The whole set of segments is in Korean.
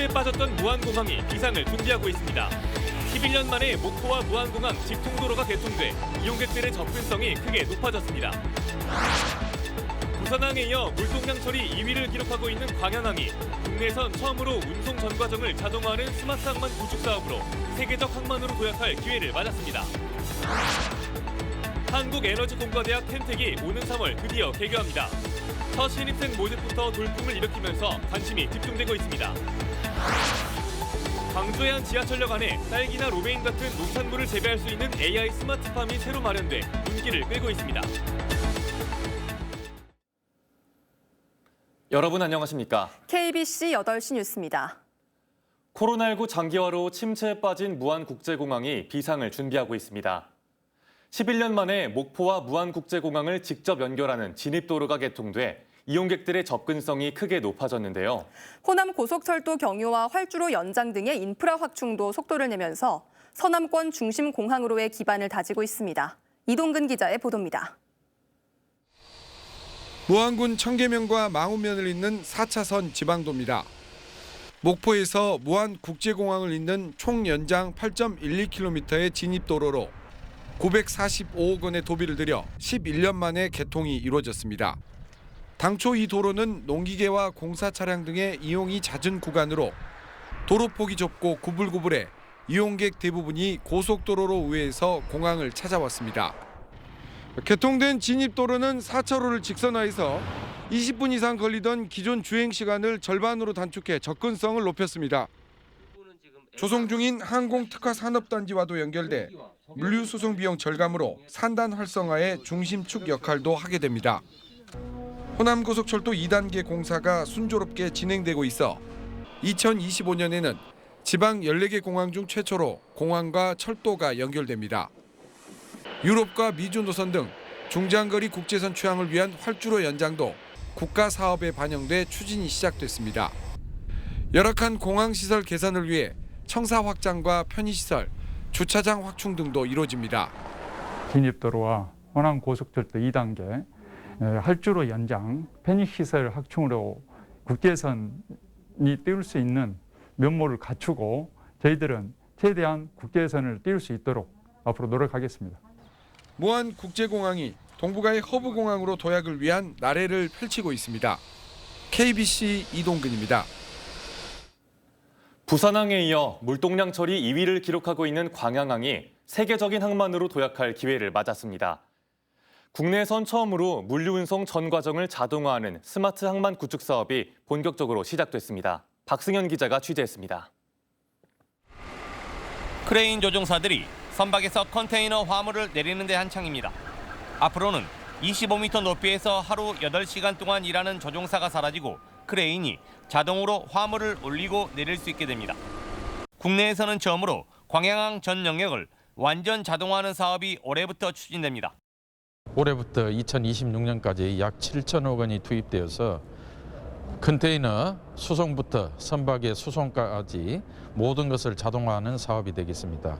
침체에 빠졌던 무안공항이 비상을 준비하고 있습니다. 11년 만에 목포와 무안공항 직통도로가 개통돼 이용객들의 접근성이 크게 높아졌습니다. 부산항에 이어 물동량 처리 2위를 기록하고 있는 광양항이 국내선 처음으로 운송 전 과정을 자동화하는 스마트 항만 구축 사업으로 세계적 항만으로 도약할 기회를 맞았습니다. 한국에너지공과대학 캔텍이 오는 3월 드디어 개교합니다. 첫 신입생 모집부터 돌풍을 일으키면서 관심이 집중되고 있습니다. 광주의 한 지하철역 안에 딸기나 로메인 같은 농산물을 재배할 수 있는 AI 스마트팜이 새로 마련돼 눈길을 끌고 있습니다. 여러분 안녕하십니까? KBC 8시 뉴스입니다. 코로나19 장기화로 침체에 빠진 무안국제공항이 비상을 준비하고 있습니다. 11년 만에 목포와 무안국제공항을 직접 연결하는 진입도로가 개통돼 이용객들의 접근성이 크게 높아졌는데요. 호남 고속철도 경유와 활주로 연장 등의 인프라 확충도 속도를 내면서 서남권 중심 공항으로의 기반을 다지고 있습니다. 이동근 기자의 보도입니다. 무안군 청계면과 망우면을 잇는 4차선 지방도입니다. 목포에서 무안국제공항을 잇는 총 연장 8.12km의 진입도로로 945억 원의 도비를 들여 11년 만에 개통이 이루어졌습니다. 당초 이 도로는 농기계와 공사 차량 등의 이용이 잦은 구간으로 도로폭이 좁고 구불구불해 이용객 대부분이 고속도로로 우회해서 공항을 찾아왔습니다. 개통된 진입도로는 4차로를 직선화해서 20분 이상 걸리던 기존 주행 시간을 절반으로 단축해 접근성을 높였습니다. 조성 중인 항공특화산업단지와도 연결돼 물류 수송 비용 절감으로 산단 활성화의 중심축 역할도 하게 됩니다. 호남고속철도 2단계 공사가 순조롭게 진행되고 있어 2025년에는 지방 14개 공항 중 최초로 공항과 철도가 연결됩니다. 유럽과 미주 노선 등 중장거리 국제선 취항을 위한 활주로 연장도 국가 사업에 반영돼 추진이 시작됐습니다. 열악한 공항시설 개선을 위해 청사 확장과 편의시설, 주차장 확충 등도 이루어집니다. 진입도로와 호남고속철도 2단계, 활주로 연장, 편의시설 확충으로 국제선이 띄울 수 있는 면모를 갖추고 저희들은 최대한 국제선을 띄울 수 있도록 앞으로 노력하겠습니다. 무안국제공항이 동북아의 허브공항으로 도약을 위한 나래를 펼치고 있습니다. KBC 이동근입니다. 부산항에 이어 물동량 처리 2위를 기록하고 있는 광양항이 세계적인 항만으로 도약할 기회를 맞았습니다. 국내선 처음으로 물류운송 전 과정을 자동화하는 스마트 항만 구축 사업이 본격적으로 시작됐습니다. 박승현 기자가 취재했습니다. 크레인 조종사들이 선박에서 컨테이너 화물을 내리는 데 한창입니다. 앞으로는 25m 높이에서 하루 8시간 동안 일하는 조종사가 사라지고 크레인이 자동으로 화물을 올리고 내릴 수 있게 됩니다. 국내에서는 처음으로 광양항 전 영역을 완전 자동화하는 사업이 올해부터 추진됩니다. 올해부터 2026년까지 약 7천억 원이 투입되어서 컨테이너 수송부터 선박의 수송까지 모든 것을 자동화하는 사업이 되겠습니다.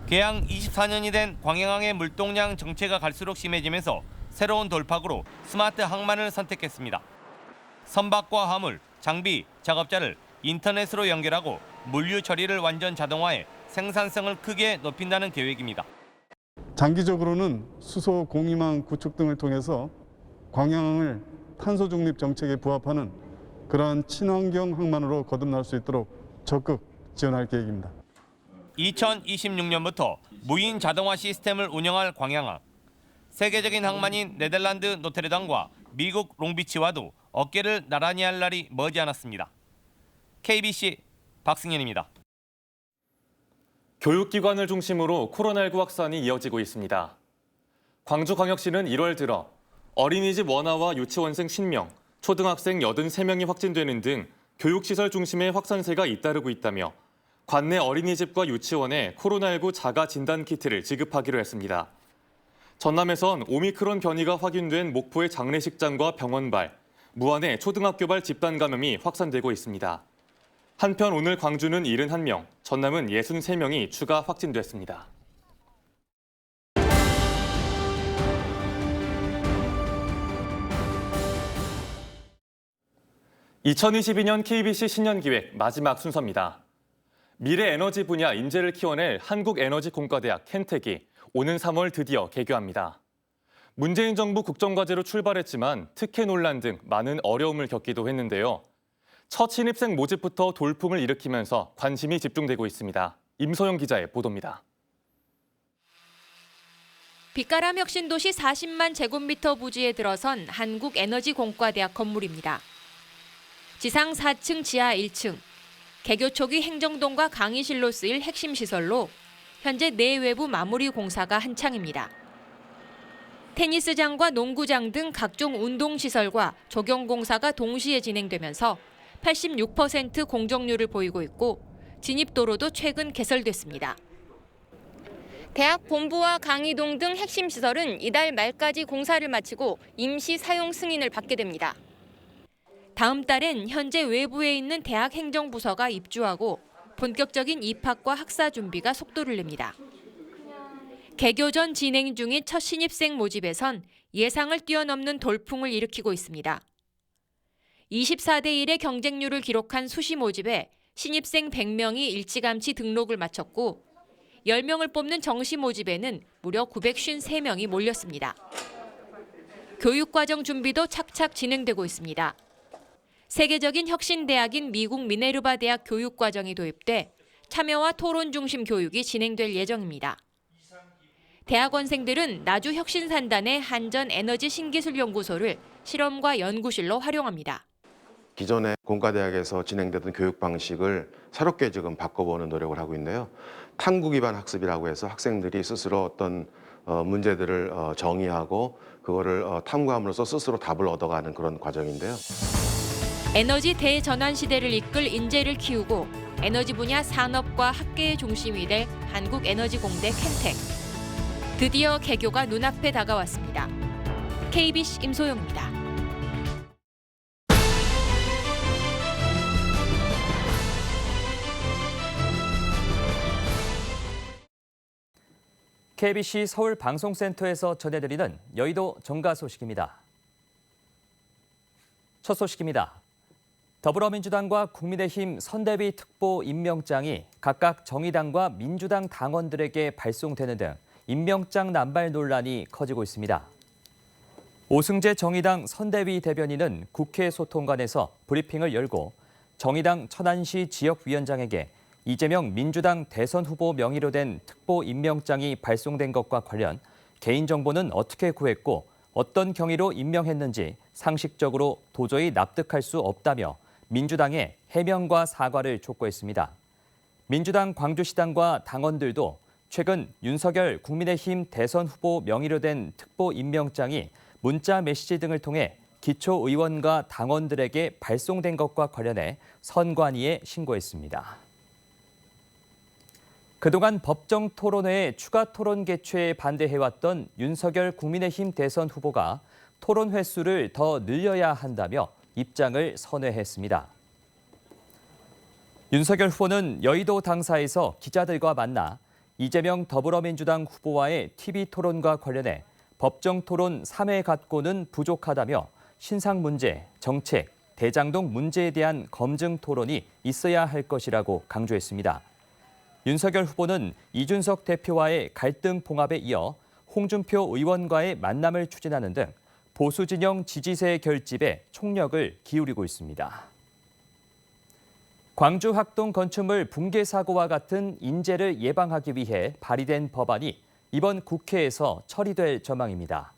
개항 24년이 된 광양항의 물동량 정체가 갈수록 심해지면서 새로운 돌파구로 스마트 항만을 선택했습니다. 선박과 화물, 장비, 작업자를 인터넷으로 연결하고 물류 처리를 완전 자동화해 생산성을 크게 높인다는 계획입니다. 장기적으로는 수소 공임항 구축 등을 통해서 광양항을 탄소 중립 정책에 부합하는 그러한 친환경 항만으로 거듭날 수 있도록 적극 지원할 계획입니다. 2026년부터 무인 자동화 시스템을 운영할 광양항. 세계적인 항만인 네덜란드 노트르담과 미국 롱비치와도 어깨를 나란히 할 날이 머지않았습니다. KBC 박승현입니다. 교육기관을 중심으로 코로나19 확산이 이어지고 있습니다. 광주광역시는 1월 들어 어린이집 원아와 유치원생 50명, 초등학생 83명이 확진되는 등 교육시설 중심의 확산세가 잇따르고 있다며 관내 어린이집과 유치원에 코로나19 자가 진단 키트를 지급하기로 했습니다. 전남에선 오미크론 변이가 확인된 목포의 장례식장과 병원발, 무안의 초등학교발 집단 감염이 확산되고 있습니다. 한편 오늘 광주는 71명, 전남은 63명이 추가 확진됐습니다. 2022년 KBC 신년기획 마지막 순서입니다. 미래 에너지 분야 인재를 키워낼 한국에너지공과대학 켄텍이 오는 3월 드디어 개교합니다. 문재인 정부 국정과제로 출발했지만 특혜 논란 등 많은 어려움을 겪기도 했는데요. 첫 신입생 모집부터 돌풍을 일으키면서 관심이 집중되고 있습니다. 임소영 기자의 보도입니다. 빛가람 혁신도시 40만 제곱미터 부지에 들어선 한국에너지공과대학 건물입니다. 지상 4층, 지하 1층, 개교 초기 행정동과 강의실로 쓰일 핵심 시설로 현재 내외부 마무리 공사가 한창입니다. 테니스장과 농구장 등 각종 운동시설과 조경공사가 동시에 진행되면서 86% 공정률을 보이고 있고 진입도로도 최근 개설됐습니다. 대학 본부와 강의동 등 핵심 시설은 이달 말까지 공사를 마치고 임시 사용 승인을 받게 됩니다. 다음 달엔 현재 외부에 있는 대학 행정부서가 입주하고 본격적인 입학과 학사 준비가 속도를 냅니다. 개교 전 진행 중인 첫 신입생 모집에선 예상을 뛰어넘는 돌풍을 일으키고 있습니다. 24대 1의 경쟁률을 기록한 수시 모집에 신입생 100명이 일찌감치 등록을 마쳤고 10명을 뽑는 정시 모집에는 무려 953명이 몰렸습니다. 교육과정 준비도 착착 진행되고 있습니다. 세계적인 혁신대학인 미국 미네르바 대학 교육과정이 도입돼 참여와 토론 중심 교육이 진행될 예정입니다. 대학원생들은 나주 혁신산단의 한전에너지신기술연구소를 실험과 연구실로 활용합니다. 기존의 공과대학에서 진행되던 교육 방식을 새롭게 지금 바꿔보는 노력을 하고 있는데요. 탐구 기반 학습이라고 해서 학생들이 스스로 어떤 문제들을 정의하고 그거를 탐구함으로써 스스로 답을 얻어가는 그런 과정인데요. 에너지 대전환 시대를 이끌 인재를 키우고 에너지 분야 산업과 학계의 중심이 될 한국에너지공대 켄텍. 드디어 개교가 눈앞에 다가왔습니다. KBC 임소영입니다. KBC 서울 방송센터에서 전해드리는 여의도 정가 소식입니다. 첫 소식입니다. 더불어민주당과 국민의힘 선대위 특보 임명장이 각각 정의당과 민주당 당원들에게 발송되는 등 임명장 남발 논란이 커지고 있습니다. 오승재 정의당 선대위 대변인은 국회 소통관에서 브리핑을 열고 정의당 천안시 지역위원장에게 이재명 민주당 대선 후보 명의로 된 특보 임명장이 발송된 것과 관련 개인정보는 어떻게 구했고 어떤 경위로 임명했는지 상식적으로 도저히 납득할 수 없다며 민주당에 해명과 사과를 촉구했습니다. 민주당 광주시당과 당원들도 최근 윤석열 국민의힘 대선 후보 명의로 된 특보 임명장이 문자 메시지 등을 통해 기초의원과 당원들에게 발송된 것과 관련해 선관위에 신고했습니다. 그동안 법정 토론회에 추가 토론 개최에 반대해왔던 윤석열 국민의힘 대선 후보가 토론 횟수를 더 늘려야 한다며 입장을 선회했습니다. 윤석열 후보는 여의도 당사에서 기자들과 만나 이재명 더불어민주당 후보와의 TV 토론과 관련해 법정 토론 3회 갖고는 부족하다며 신상 문제, 정책, 대장동 문제에 대한 검증 토론이 있어야 할 것이라고 강조했습니다. 윤석열 후보는 이준석 대표와의 갈등 봉합에 이어 홍준표 의원과의 만남을 추진하는 등 보수 진영 지지세 결집에 총력을 기울이고 있습니다. 광주 학동 건축물 붕괴 사고와 같은 인재를 예방하기 위해 발의된 법안이 이번 국회에서 처리될 전망입니다.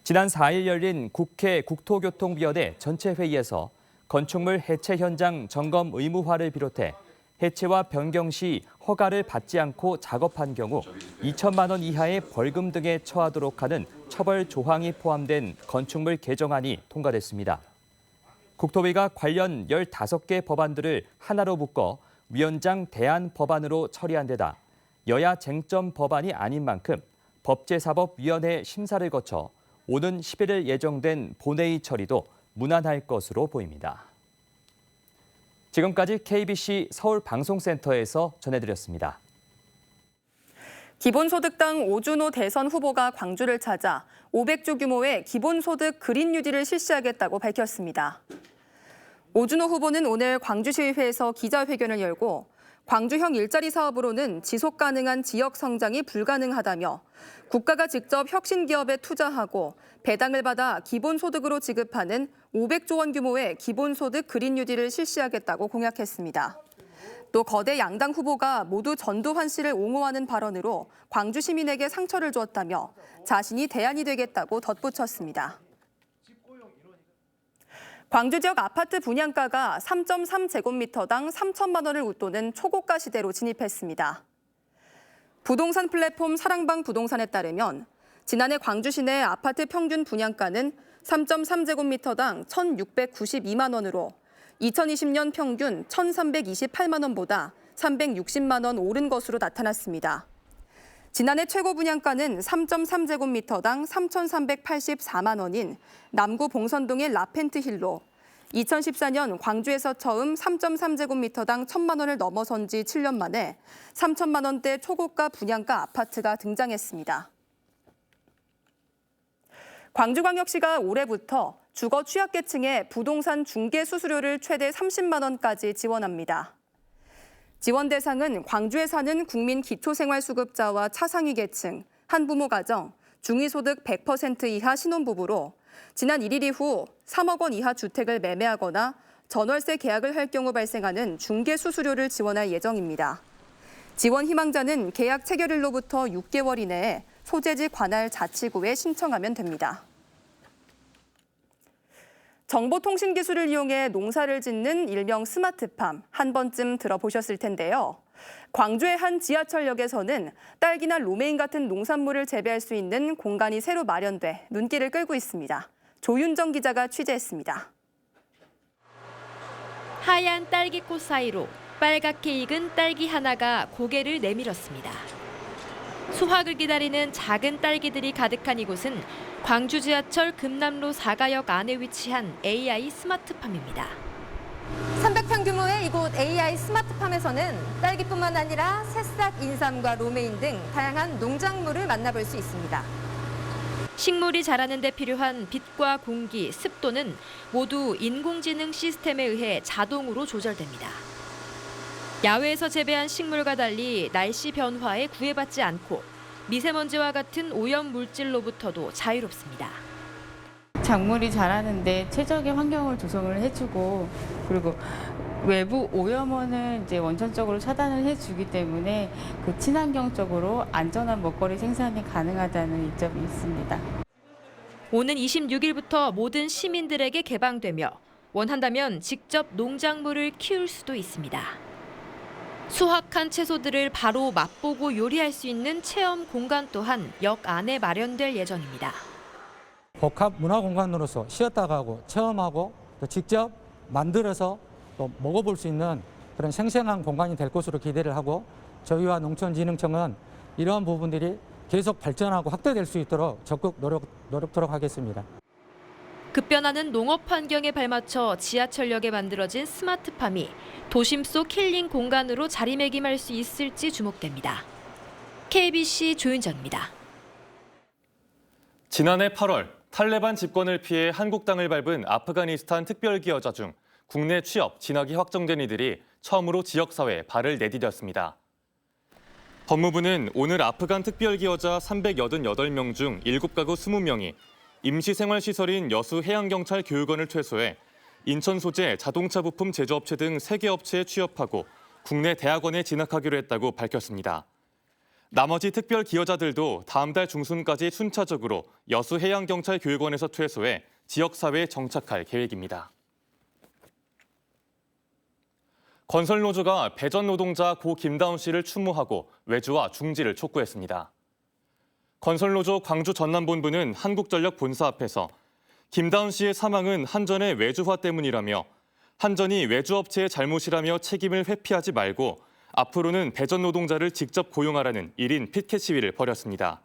지난 4일 열린 국회 국토교통위원회 전체 회의에서 건축물 해체 현장 점검 의무화를 비롯해 해체와 변경 시 허가를 받지 않고 작업한 경우 2천만 원 이하의 벌금 등에 처하도록 하는 처벌 조항이 포함된 건축물 개정안이 통과됐습니다. 국토위가 관련 15개 법안들을 하나로 묶어 위원장 대안 법안으로 처리한 데다 여야 쟁점 법안이 아닌 만큼 법제사법위원회 심사를 거쳐 오는 11일 예정된 본회의 처리도 무난할 것으로 보입니다. 지금까지 KBC 서울 방송센터에서 전해드렸습니다. 기본소득당 오준호 대선 후보가 광주를 찾아 500조 규모의 기본소득 그린 뉴딜을 실시하겠다고 밝혔습니다. 오준호 후보는 오늘 광주시의회에서 기자회견을 열고 광주형 일자리 사업으로는 지속 가능한 지역 성장이 불가능하다며 국가가 직접 혁신 기업에 투자하고 배당을 받아 기본소득으로 지급하는 500조 원 규모의 기본소득 그린 뉴딜을 실시하겠다고 공약했습니다. 또 거대 양당 후보가 모두 전두환 씨를 옹호하는 발언으로 광주 시민에게 상처를 주었다며 자신이 대안이 되겠다고 덧붙였습니다. 광주 지역 아파트 분양가가 3.3제곱미터당 3천만 원을 웃도는 초고가 시대로 진입했습니다. 부동산 플랫폼 사랑방 부동산에 따르면 지난해 광주 시내 아파트 평균 분양가는 3.3제곱미터당 1,692만 원으로 2020년 평균 1,328만 원보다 360만 원 오른 것으로 나타났습니다. 지난해 최고 분양가는 3.3제곱미터당 3,384만 원인 남구 봉선동의 라펜트힐로 2014년 광주에서 처음 3.3제곱미터당 1,000만 원을 넘어선 지 7년 만에 3천만 원대 초고가 분양가 아파트가 등장했습니다. 광주광역시가 올해부터 주거 취약계층의 부동산 중개 수수료를 최대 30만 원까지 지원합니다. 지원 대상은 광주에 사는 국민 기초생활수급자와 차상위 계층, 한부모 가정, 중위소득 100% 이하 신혼부부로 지난 1일 이후 3억 원 이하 주택을 매매하거나 전월세 계약을 할 경우 발생하는 중개 수수료를 지원할 예정입니다. 지원 희망자는 계약 체결일로부터 6개월 이내에 소재지 관할 자치구에 신청하면 됩니다. 정보통신 기술을 이용해 농사를 짓는 일명 스마트팜, 한 번쯤 들어보셨을 텐데요. 광주의 한 지하철역에서는 딸기나 로메인 같은 농산물을 재배할 수 있는 공간이 새로 마련돼 눈길을 끌고 있습니다. 조윤정 기자가 취재했습니다. 하얀 딸기꽃 사이로 빨갛게 익은 딸기 하나가 고개를 내밀었습니다. 수확을 기다리는 작은 딸기들이 가득한 이곳은 광주 지하철 금남로 4가역 안에 위치한 AI 스마트팜입니다. 300평 규모의 이곳 AI 스마트팜에서는 딸기뿐만 아니라 새싹 인삼과 로메인 등 다양한 농작물을 만나볼 수 있습니다. 식물이 자라는 데 필요한 빛과 공기, 습도는 모두 인공지능 시스템에 의해 자동으로 조절됩니다. 야외에서 재배한 식물과 달리 날씨 변화에 구애받지 않고 미세먼지와 같은 오염 물질로부터도 자유롭습니다. 작물이 자라는데 최적의 환경을 조성을 해주고 그리고 외부 오염원을 이제 원천적으로 차단을 해주기 때문에 그 친환경적으로 안전한 먹거리 생산이 가능하다는 이점이 있습니다. 오는 26일부터 모든 시민들에게 개방되며 원한다면 직접 농작물을 키울 수도 있습니다. 수확한 채소들을 바로 맛보고 요리할 수 있는 체험 공간 또한 역 안에 마련될 예정입니다. 복합 문화 공간으로서 쉬었다 가고 체험하고 또 직접 만들어서 또 먹어볼 수 있는 그런 생생한 공간이 될 것으로 기대를 하고 저희와 농촌진흥청은 이러한 부분들이 계속 발전하고 확대될 수 있도록 적극 노력토록 하겠습니다. 급변하는 농업 환경에 발맞춰 지하철역에 만들어진 스마트팜이 도심 속 힐링 공간으로 자리매김할 수 있을지 주목됩니다. KBC 조윤정입니다. 지난해 8월 탈레반 집권을 피해 한국 땅을 밟은 아프가니스탄 특별기여자 중 국내 취업, 진학이 확정된 이들이 처음으로 지역사회에 발을 내디뎠습니다. 법무부는 오늘 아프간 특별기여자 388명 중 7가구 20명이 임시생활시설인 여수해양경찰 교육원을 퇴소해 인천 소재 자동차 부품 제조업체 등 3개 업체에 취업하고 국내 대학원에 진학하기로 했다고 밝혔습니다. 나머지 특별 기여자들도 다음 달 중순까지 순차적으로 여수해양경찰 교육원에서 퇴소해 지역사회에 정착할 계획입니다. 건설노조가 배전 노동자 고 김다운 씨를 추모하고 외주와 중지를 촉구했습니다. 건설노조 광주 전남본부는 한국전력 본사 앞에서 김다운 씨의 사망은 한전의 외주화 때문이라며 한전이 외주업체의 잘못이라며 책임을 회피하지 말고 앞으로는 배전 노동자를 직접 고용하라는 1인 피켓 시위를 벌였습니다.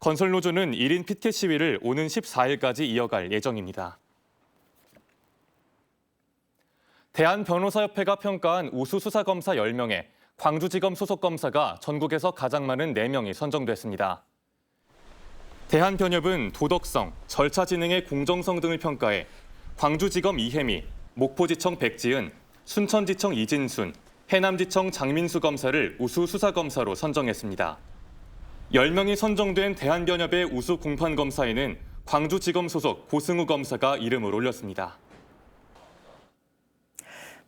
건설노조는 1인 피켓 시위를 오는 14일까지 이어갈 예정입니다. 대한변호사협회가 평가한 우수 수사검사 10명에 광주지검 소속 검사가 전국에서 가장 많은 4명이 선정됐습니다. 대한변협은 도덕성, 절차 진행의 공정성 등을 평가해 광주지검 이혜미, 목포지청 백지은, 순천지청 이진순, 해남지청 장민수 검사를 우수 수사검사로 선정했습니다. 10명이 선정된 대한변협의 우수 공판검사에는 광주지검 소속 고승우 검사가 이름을 올렸습니다.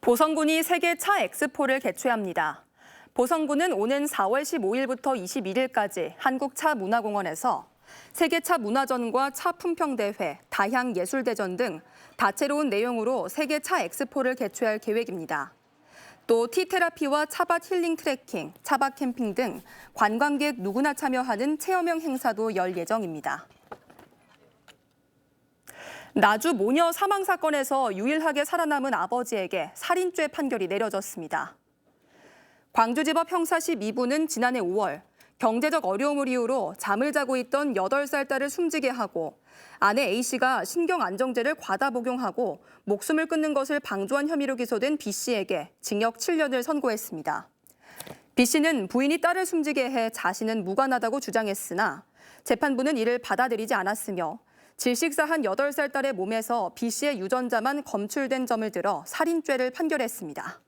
보성군이 세계 차 엑스포를 개최합니다. 보성군은 오는 4월 15일부터 21일까지 한국차문화공원에서 세계차 문화전과 차 품평대회, 다향예술대전 등 다채로운 내용으로 세계차 엑스포를 개최할 계획입니다. 또 티테라피와 차밭 힐링 트레킹, 차밭 캠핑 등 관광객 누구나 참여하는 체험형 행사도 열 예정입니다. 나주 모녀 사망 사건에서 유일하게 살아남은 아버지에게 살인죄 판결이 내려졌습니다. 광주지법 형사 12부는 지난해 5월 경제적 어려움을 이유로 잠을 자고 있던 8살 딸을 숨지게 하고 아내 A씨가 신경안정제를 과다 복용하고 목숨을 끊는 것을 방조한 혐의로 기소된 B씨에게 징역 7년을 선고했습니다. B씨는 부인이 딸을 숨지게 해 자신은 무관하다고 주장했으나 재판부는 이를 받아들이지 않았으며 질식사한 8살 딸의 몸에서 B씨의 유전자만 검출된 점을 들어 살인죄를 판결했습니다.